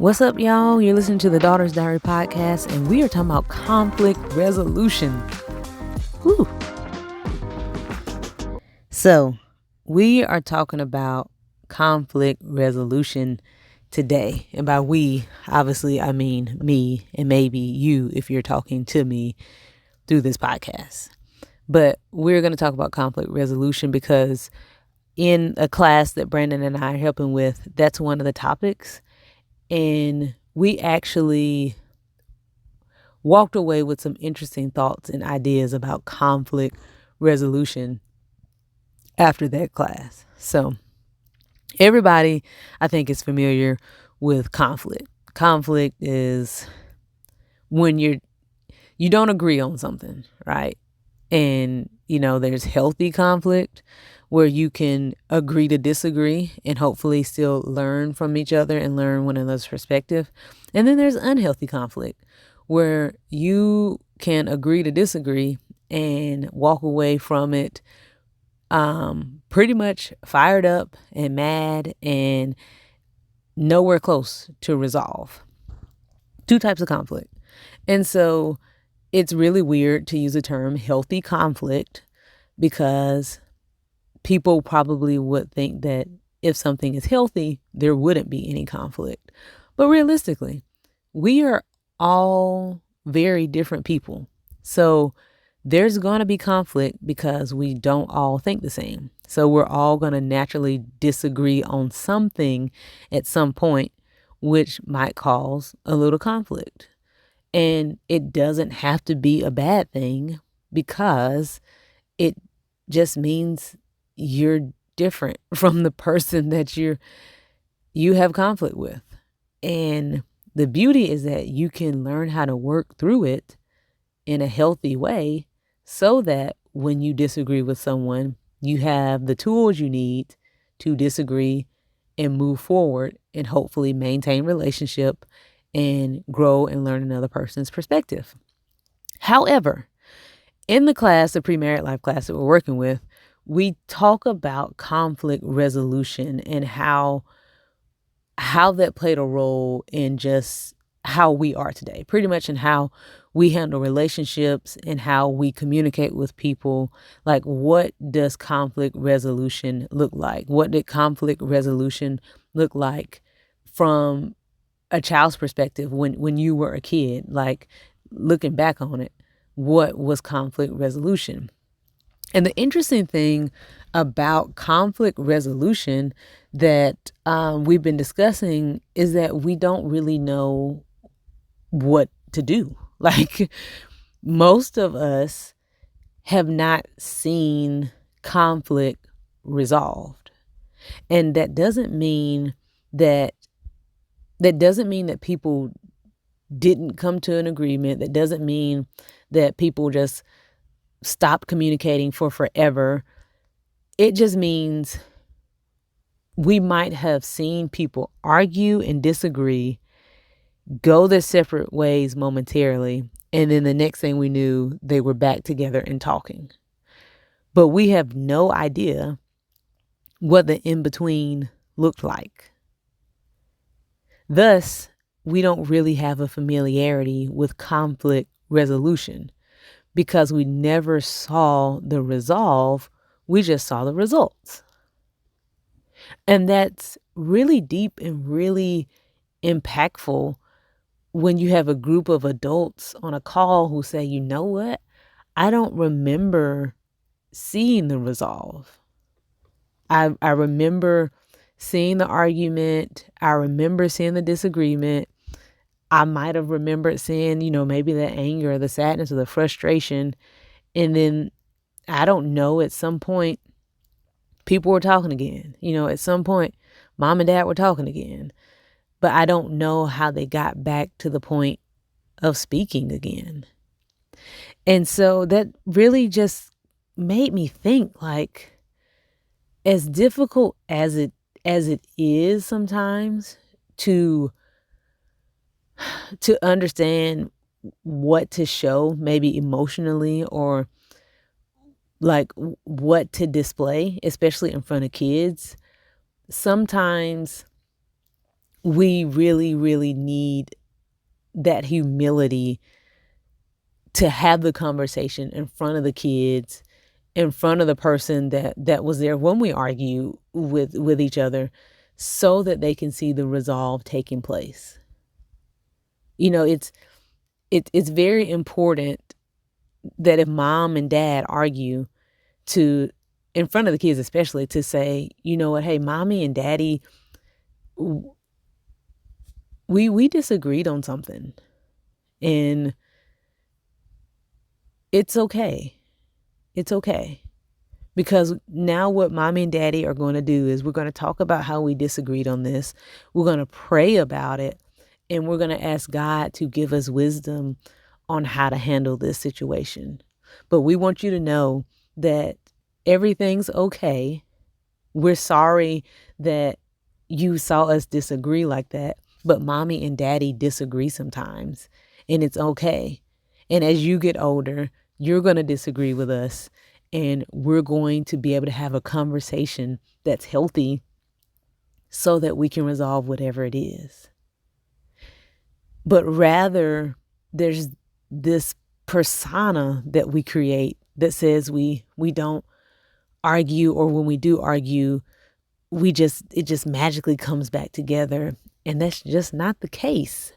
What's up, y'all? You're listening to the Daughter's Diary podcast, and we are talking about conflict resolution. Whew. So, we are talking about conflict resolution today. And by we, obviously, I mean me and maybe you if you're talking to me through this podcast. But we're going to talk about conflict resolution because in a class that Brandon and I are helping with, that's one of the topics. And we actually walked away with some interesting thoughts and ideas about conflict resolution after that class. So everybody, I think, is familiar with conflict. Conflict is when you don't agree on something, right? And, there's healthy conflict where you can agree to disagree and hopefully still learn from each other and learn one another's perspective. And then there's unhealthy conflict where you can agree to disagree and walk away from it pretty much fired up and mad and nowhere close to resolve. Two types of conflict. And so it's really weird to use the term healthy conflict because people probably would think that if something is healthy, there wouldn't be any conflict. But realistically, we are all very different people. So there's going to be conflict because we don't all think the same. So we're all going to naturally disagree on something at some point, which might cause a little conflict. And it doesn't have to be a bad thing because it just means you're different from the person that you have conflict with. And the beauty is that you can learn how to work through it in a healthy way so that when you disagree with someone, you have the tools you need to disagree and move forward and hopefully maintain relationship and grow and learn another person's perspective. However, in the class, the pre-married life class that we're working with, we talk about conflict resolution and how that played a role in just how we are today, pretty much in how we handle relationships and how we communicate with people. Like, what does conflict resolution look like? What did conflict resolution look like from a child's perspective when you were a kid? Like, looking back on it, what was conflict resolution? And the interesting thing about conflict resolution that we've been discussing is that we don't really know what to do. Like, most of us have not seen conflict resolved. And that doesn't mean that people didn't come to an agreement. That doesn't mean that people just stopped communicating for forever. It just means we might have seen people argue and disagree, go their separate ways momentarily, and then the next thing we knew, they were back together and talking. But we have no idea what the in-between looked like. Thus, we don't really have a familiarity with conflict resolution because we never saw the resolve, we just saw the results. And that's really deep and really impactful when you have a group of adults on a call who say, you know what, I don't remember seeing the resolve. I remember seeing the argument. I remember seeing the disagreement. I might have remembered seeing, maybe the anger or the sadness or the frustration. And then, I don't know, at some point, people were talking again. At some point, mom and dad were talking again. But I don't know how they got back to the point of speaking again. And so that really just made me think, like, as difficult as it is sometimes to understand what to show, maybe emotionally, or like what to display, especially in front of kids. Sometimes we really, really need that humility to have the conversation in front of the kids, in front of the person that was there when we argue with each other, so that they can see the resolve taking place. It's very important that if mom and dad argue, to in front of the kids especially, to say, you know what, hey, mommy and daddy, we disagreed on something, and it's okay. It's okay. Because now what mommy and daddy are going to do is we're going to talk about how we disagreed on this. We're going to pray about it, and we're going to ask God to give us wisdom on how to handle this situation. But we want you to know that everything's okay. We're sorry that you saw us disagree like that, but mommy and daddy disagree sometimes, and it's okay. And as you get older, you're going to disagree with us, and we're going to be able to have a conversation that's healthy so that we can resolve whatever it is. But rather, there's this persona that we create that says we don't argue, or when we do argue, it just magically comes back together, and that's just not the case.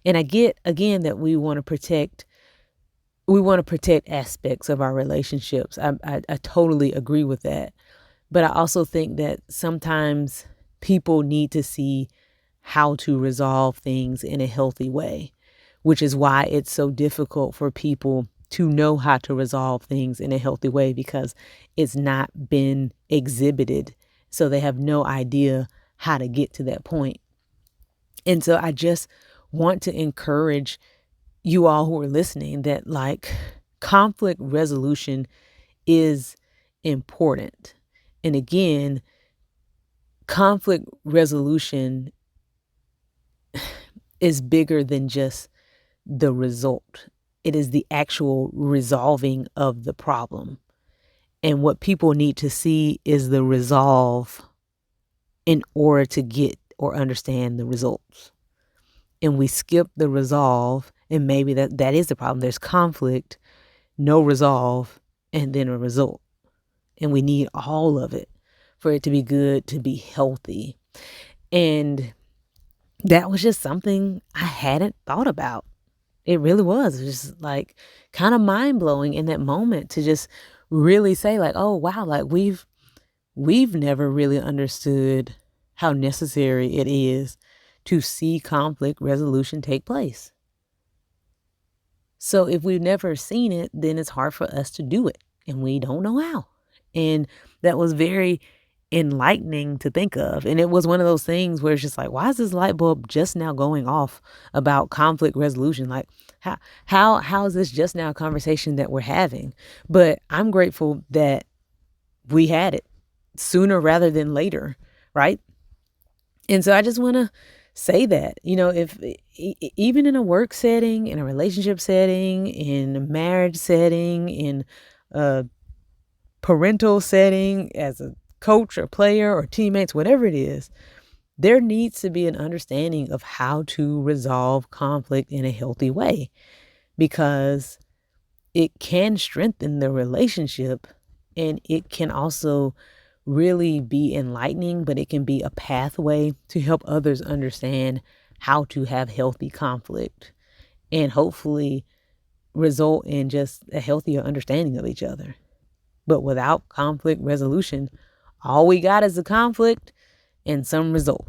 And I get, again, that we want to protect aspects of our relationships. I totally agree with that. But I also think that sometimes people need to see how to resolve things in a healthy way, which is why it's so difficult for people to know how to resolve things in a healthy way, because it's not been exhibited. So they have no idea how to get to that point. And so I just want to encourage you all who are listening that, like, conflict resolution is important. And again, conflict resolution is bigger than just the result. It is the actual resolving of the problem. And what people need to see is the resolve in order to get or understand the results. And we skip the resolve, and maybe that is the problem. There's conflict, no resolve, and then a result. And we need all of it for it to be good, to be healthy. And that was just something I hadn't thought about. It really was. It was just like kind of mind blowing in that moment to just really say, like, oh wow, like we've never really understood how necessary it is to see conflict resolution take place. So if we've never seen it, then it's hard for us to do it, and we don't know how. And that was very enlightening to think of. And it was one of those things where it's just like, why is this light bulb just now going off about conflict resolution? Like, how is this just now a conversation that we're having? But I'm grateful that we had it sooner rather than later, right? And so I just want to say that, if even in a work setting, in a relationship setting, in a marriage setting, in a parental setting, as a coach or player or teammates, whatever it is, there needs to be an understanding of how to resolve conflict in a healthy way, because it can strengthen the relationship, and it can also really be enlightening, but it can be a pathway to help others understand how to have healthy conflict, and hopefully result in just a healthier understanding of each other. But without conflict resolution, all we got is a conflict and some result.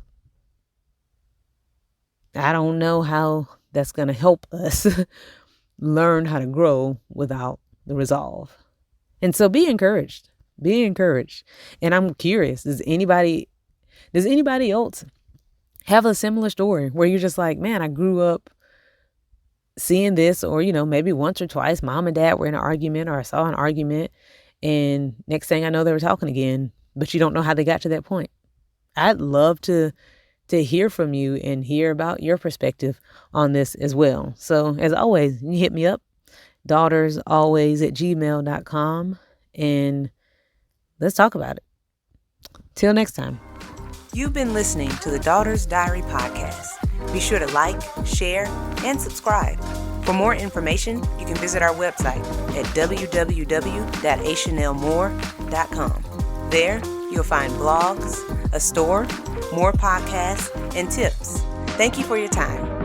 I don't know how that's going to help us learn how to grow without the resolve. And so be encouraged. Be encouraged. And I'm curious, does anybody else have a similar story where you're just like, man, I grew up seeing this, or, maybe once or twice mom and dad were in an argument, or I saw an argument, and next thing I know they were talking again, but you don't know how they got to that point. I'd love to hear from you and hear about your perspective on this as well. So as always, you hit me up, daughtersalways@gmail.com, and let's talk about it. Till next time. You've been listening to the Daughter's Diary podcast. Be sure to like, share, and subscribe. For more information, you can visit our website at www.achanelmore.com. There, you'll find blogs, a store, more podcasts, and tips. Thank you for your time.